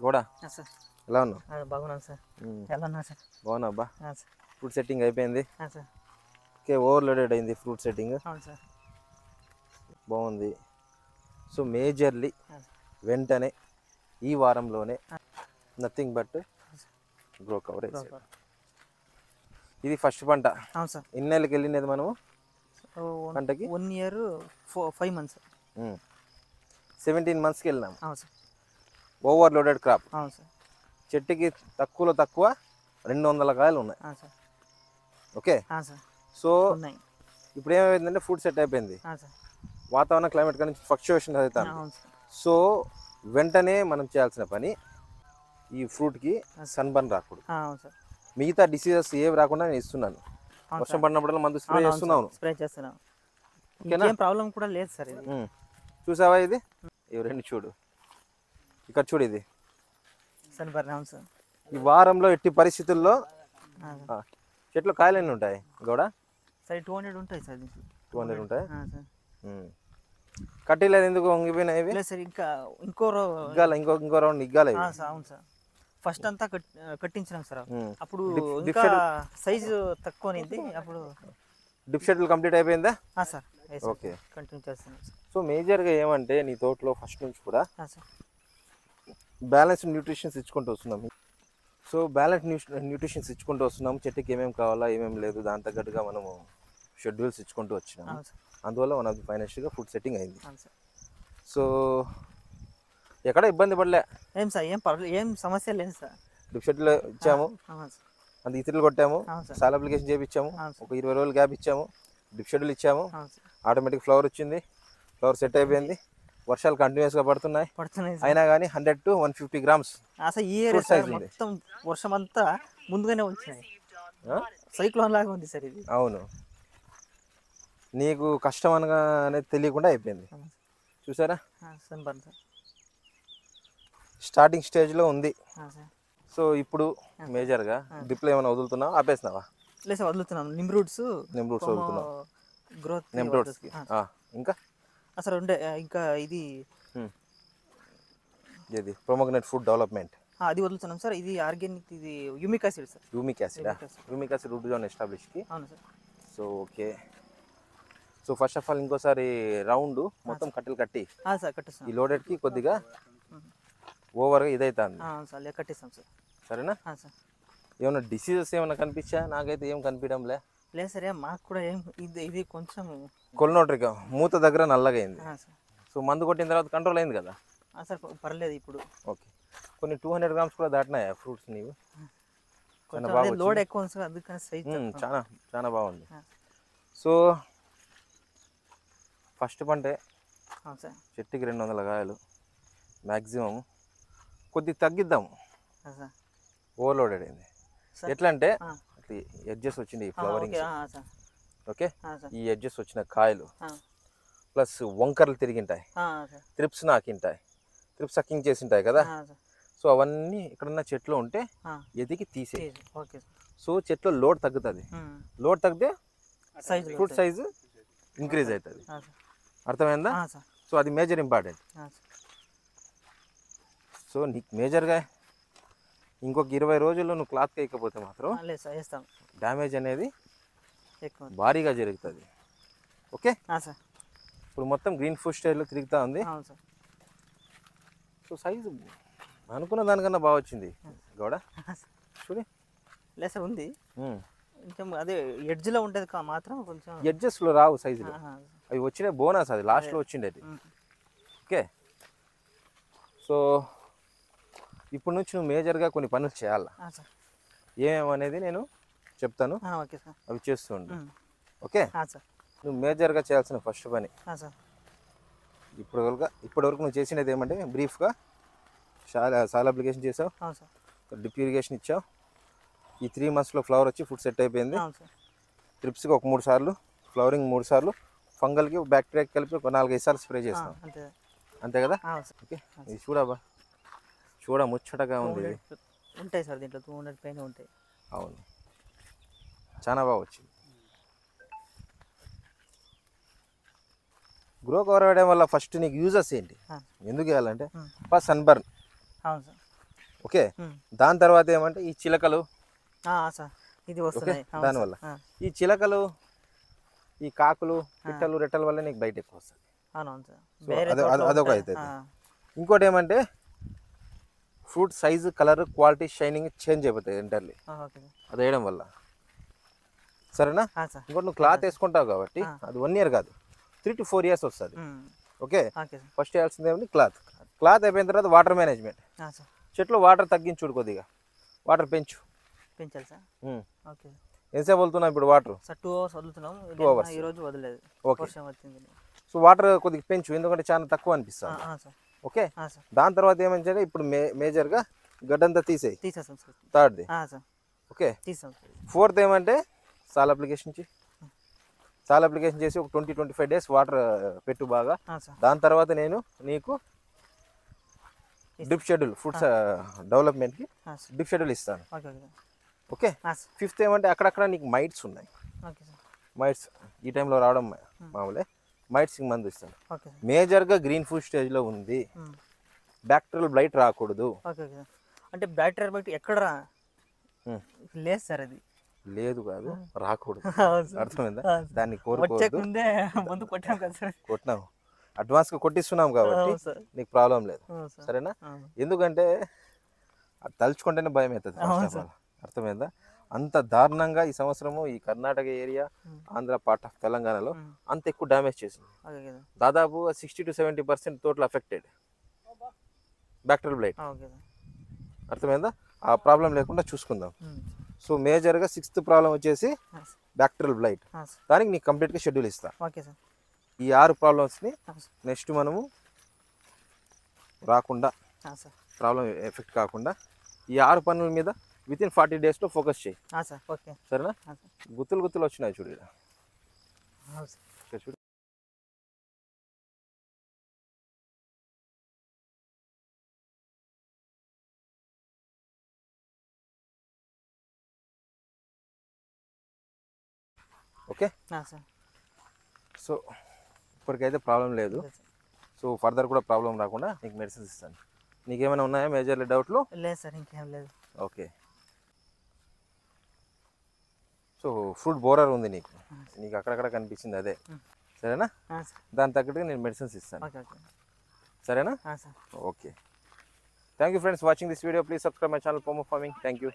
కూడా సార్ ఎలా ఉన్నావు? బాగున్నాను సార్. ఎలా ఉన్నా సార్? బాగున్నా అబ్బా. సార్ ఫ్రూట్ సెట్టింగ్ అయిపోయింది. సార్ ఓకే, ఓవర్లోడెడ్ అయింది ఫ్రూట్ సెట్టింగ్. అవును సార్. బాగుంది. సో మేజర్లీ వెంటనే ఈ వారంలోనే నథింగ్ బట్ గ్రో కవరేజ్. ఇది ఫస్ట్ పంట. అవును సార్. ఎన్ని నెలలకి వెళ్ళినది మనము పంటకి? 1 year 5 months. 17 monthsకి వెళ్ళినాము. అవును సార్. Overloaded crop. అవును సార్. చెట్టుకి తక్కువలో తక్కువ 200 కాయలు ఉన్నాయి. సార్. Okay sir. సో ఉన్నాయి. ఇప్పుడు ఏమైందంటే ఫుడ్ సెట్ అయిపోయింది. సార్. వాతావరణ క్లైమేట్ కానీ ఫ్లక్చుయేషన్ అవుతుంది. అవును సార్. సో వెంటనే మనం చేయాల్సిన పని ఈ ఫ్రూట్కి సన్బర్న్ రాకూడదు. అవును సార్. మిగతా డిసీజెస్ ఏవి రాకుండా నేను ఇస్తున్నాను. వర్షం పడినప్పుడల్లా మందు స్ప్రే చేస్తున్నాను. స్ప్రే చేస్తున్నాను. ఏం ప్రాబ్లం కూడా లేదు సార్. ఇది చూసావా? ఇది ఇవి రెండు చూడు, ఇక్కడ చూడు, ఇది సన్బర్న్. అవును సార్. ఈ వారంలో ఎట్టి పరిస్థితుల్లో చెట్లు కాయలు ఎన్ని ఉంటాయి గౌడ? సార్ 200 ఉంటాయి సార్. 200 ఉంటాయి. సార్. కట్టిలేదు ఎందుకు వంగిపోయినాయి ఇవి? లేదు సార్, ఇంకా ఇంకో ఇంకో రౌండ్ ఇగ్గాలి. అవును సార్. ఫస్ట్ అంతా కట్టించినాం సార్. అప్పుడు ఇంకా సైజు తక్కువ అనేది. అప్పుడు డిప్ షెడ్యూల్ కంప్లీట్ అయిపోయిందా? సార్. ఓకే, కంటిన్యూ చేస్తున్నాం సార్. సో మేజర్గా ఏమంటే నీ తోటలో ఫస్ట్ నుంచి కూడా సార్ బ్యాలెన్స్డ్ న్యూట్రిషన్స్ ఇచ్చుకుంటూ వస్తున్నాం. సో బ్యాలెన్స్ న్యూట్రిషన్స్ ఇచ్చుకుంటూ వస్తున్నాము. చెట్టుకి ఏమేమి కావాలా ఏమేమి లేదు దాని తగ్గట్టుగా మనము షెడ్యూల్స్ ఇచ్చుకుంటూ వచ్చినాము. అందువల్ల మనకు ఫైనాన్షియల్గా ఫుడ్ సెట్టింగ్ అయింది. సో ఎక్కడ ఇబ్బంది పడలే. ఏం సార్, ఏం పర్లేదు, ఏం సమస్య లేదు సార్. డిప్ షెడ్యూల్ ఇచ్చాము, అంత ఇతరులు కొట్టాము, సాల్ అప్లికేషన్ చేయించాము, ఒక 20 రోజులు గ్యాప్ ఇచ్చాము, డిప్ షెడ్యూల్ ఇచ్చాము, ఆటోమేటిక్ ఫ్లవర్ వచ్చింది, ఫ్లవర్ సెట్ అయిపోయింది. వర్షాలు కంటిన్యూస్గా పడుతున్నాయి. అయినా కానీ 100 to 150 grams అసలు ఈ మొత్తం వర్షం అంతా ముందుగానే వచ్చినాయి. సైక్లోన్ లాగా ఉంది సార్ ఇది. అవును, నీకు కష్టం అనగా అనేది తెలియకుండా అయిపోయింది. చూసారా? స్టార్టింగ్ స్టేజ్లో ఉంది. సో ఇప్పుడు మేజర్గా డ్రిప్లో ఏమైనా వదులుతున్నావా, ఆపేసినావా? లేదు సార్, వదులుతున్నాం. నిమ్రూట్స్ వదులుతున్నావు. గ్రోత్ నిమ్రూట్స్కి ఇంకా అసలు ఉండే ఇంకా ఇది ప్రొమోగ్నేట్ ఫుడ్ డెవలప్మెంట్ అది వదులుతున్నాం సార్. ఇది ఆర్గానిక్, ఇది humic acid sir. Humic acid root zone ఎస్టాబ్లిష్కి. అవును sir. So okay, so first of all ఇంకోసారి రౌండ్ మొత్తం కట్టెలు కట్టి సార్ కట్టిస్తాం. ఈ లోడెడ్కి కొద్దిగా ఓవర్గా ఇదైతుంది సార్. కట్టిస్తాం సార్. సరేనా? సార్. ఏమైనా డిసీజెస్ ఏమైనా కనిపించా? నాకైతే ఏం కనిపించడంలే. లేదు సార్, మాకు కూడా ఏం ఇది కొంచెం కొలనోట్రిక మూత దగ్గర నల్లగా అయింది. సో మందు కొట్టిన తర్వాత కంట్రోల్ అయింది కదా సార్? పర్లేదు ఇప్పుడు. ఓకే, కొన్ని 200 grams కూడా దాటినాయా ఫ్రూట్స్ నీవు? లోడ్ ఎక్కువ ఉంది సార్, అందుకని సైజ్ చాలా చాలా బాగుంది. సో ఫస్ట్ పంటే చెట్టుకి 200 కాయలు మ్యాక్సిమం. కొద్దిగా తగ్గిద్దాము, ఓవర్లోడెడ్ అయింది. ఎట్లా అంటే ఎడ్జెస్ వచ్చింది ఫ్లవరింగ్. ఓకే, ఈ ఎడ్జెస్ వచ్చిన కాయలు ప్లస్ వంకర్లు తిరిగింటాయి, త్రిప్స్ నాకింటాయి, త్రిప్స్ సక్కింగ్ చేసింటాయి కదా. సో అవన్నీ ఇక్కడున్న చెట్లు ఉంటే ఎదిగి తీసే. సో చెట్లో లోడ్ తగ్గుతుంది. లోడ్ తగ్గితే ఫ్రూట్ సైజు ఇంక్రీజ్ అవుతుంది. అర్థమైందా? సో అది మేజర్ ఇంపార్టెంట్. సో నీకు మేజర్గా ఇంకొక 20 రోజుల్లో నువ్వు క్లాత్ వేయకపోతే మాత్రం డ్యామేజ్ అనేది భారీగా జరుగుతుంది. ఓకే, ఇప్పుడు మొత్తం గ్రీన్ ఫుడ్ స్టైల్లో తిరుగుతూ ఉంది. సో సైజు అనుకున్న దానికన్నా బాగా వచ్చింది గౌడ. చూడు, లేదు సార్ ఉంది కొంచెం. అదే ఎడ్జ్లో ఉంటుంది మాత్రం కొంచెం. ఎడ్జెస్లో రావు సైజులో, అవి వచ్చిన బోనస్, అది లాస్ట్లో వచ్చిండేది. ఓకే, సో ఇప్పుడు నుంచి నువ్వు మేజర్గా కొన్ని పనులు చేయాలా. ఏమనేది నేను చెప్తాను, అవి చేస్తుండు. ఓకే, నువ్వు మేజర్గా చేయాల్సిన ఫస్ట్ పని ఇప్పటివరకు నువ్వు చేసినది ఏమంటే బ్రీఫ్గా సాల్ అప్లికేషన్ చేసావు, డ్రిప్ ఇరిగేషన్ ఇచ్చావు. ఈ 3 monthsలో ఫ్లవర్ వచ్చి ఫుడ్ సెట్ అయిపోయింది. ట్రిప్స్కి ఒక 3 సార్లు, ఫ్లవరింగ్ 3 సార్లు, ఫంగల్కి బ్యాక్టీరియా కలిపి ఒక 4-5 సార్లు స్ప్రే చేస్తాం. అంతే కదా? ఓకే, ఇది చూడబా, చూడ ముచ్చటగా ఉంది. ఉంటాయి సార్ దీంట్లో 200 పైన ఉంటాయి. అవును, చాలా బాగా వచ్చింది. గ్రో కవర్ వేయడం వల్ల ఫస్ట్ నీకు యూజెస్ ఏంటి, ఎందుకు వేయాలంటే ఫస్ట్ సన్బర్న్. అవును సార్. ఓకే, దాని తర్వాత ఏమంటే ఈ చిలకలు సార్ ఇది వస్తుంది దానివల్ల ఈ చిలకలు ఈ కాకులు పిట్టలు రెట్టల వల్ల నీకు బయట ఎక్కువ వస్తుంది. అదొక అవుతుంది. ఇంకోటి ఏమంటే fruit size colour quality shining change అయిపోతాయి ఎంటర్లీ అది వేయడం వల్ల. సరేనా? ఇంకోటి నువ్వు క్లాత్ వేసుకుంటావు కాబట్టి అది 1 year కాదు 3 to 4 years వస్తుంది. ఓకే, ఫస్ట్ చేయాల్సింది ఏమంటే క్లాత్ అయిపోయిన తర్వాత వాటర్ మేనేజ్మెంట్. చెట్లు వాటర్ తగ్గించుడు కొద్దిగా, వాటర్ పెంచాలి సార్. ఎంతసేపు వదులుతున్నావు ఇప్పుడు వాటర్? 2 hours వదులుతున్నాం. 2 hours ఈ రోజు వదలలేదు. ఓకే, సో వాటర్ కొద్దిగా పెంచు, ఎందుకంటే చాలా తక్కువ అనిపిస్తుంది. ఓకే, దాని తర్వాత ఏమంటే ఇప్పుడు మేజర్గా గడ్డంతా తీసేసాం థర్డ్ది. ఓకే, ఫోర్త్ ఏమంటే సాల్ అప్లికేషన్ చేసి ఒక 20-25 days వాటర్ పెట్టు బాగా. దాని తర్వాత నేను నీకు డ్రిప్ షెడ్యూల్ ఫుడ్స్ డెవలప్మెంట్కి డ్రిప్ షెడ్యూల్ ఇస్తాను. ఓకే, ఫిఫ్త్ ఏమంటే అక్కడక్కడ నీకు మైట్స్ ఉన్నాయి. మైట్స్ ఈ టైంలో రావడం మామూలే. మైట్స్ మందు ఇస్తాను. మేజర్గా గ్రీన్ ఫుడ్ స్టేజ్లో ఉంది, బ్యాక్టీరియల్ బ్లైట్ రాకూడదు. అంటే బ్యాక్టీరియల్ బ్లైట్ ఎక్కడ లేదు సార్, అది లేదు కాదు రాకూడదు. అర్థమైందా? దాన్ని కొట్టినావు, అడ్వాన్స్గా కొట్టిస్తున్నాం కాబట్టి నీకు ప్రాబ్లం లేదు. సరేనా? ఎందుకంటే అది తలుచుకుంటేనే భయం అవుతుంది. అర్థమైందా? అంత దారుణంగా ఈ సంవత్సరము ఈ Karnataka area, Andhra part of తెలంగాణలో అంత ఎక్కువ డ్యామేజ్ చేసింది. దాదాపు 60 to 70% total affected bacterial blight. అర్థమైందా? ఆ ప్రాబ్లం లేకుండా చూసుకుందాం. సో మేజర్గా 6th ప్రాబ్లం వచ్చేసి బ్యాక్టీరియల్ బ్లైట్. దానికి నీకు కంప్లీట్గా షెడ్యూల్ ఇస్తా. ఈ 6 ప్రాబ్లమ్స్ని నెక్స్ట్ మనము రాకుండా, ప్రాబ్లం ఎఫెక్ట్ కాకుండా ఈ 6 పనుల మీద within 40 days ఫోకస్ చేయి. సరేనా? గుత్తులు వచ్చినాయి చూడు ఇక్కడ చూడు. ఓకే, సో ఇప్పటికైతే ప్రాబ్లం లేదు. సో ఫర్దర్ కూడా ప్రాబ్లం రాకుండా నీకు మెడిసిన్స్ ఇస్తాను. నీకేమైనా ఉన్నాయా మేజర్లీ డౌట్లు? లేదు సార్, ఇంకేం లేదు. ఓకే, సో ఫ్రూట్ బోరర్ ఉంది నీకు అక్కడక్కడ కనిపించింది అదే. సరేనా? దాని తగ్గట్టుగా నేను మెడిసిన్స్ ఇస్తాను. సరేనా? Okay, thank you friends watching this video. Please subscribe my channel Pomo farming. Thank you.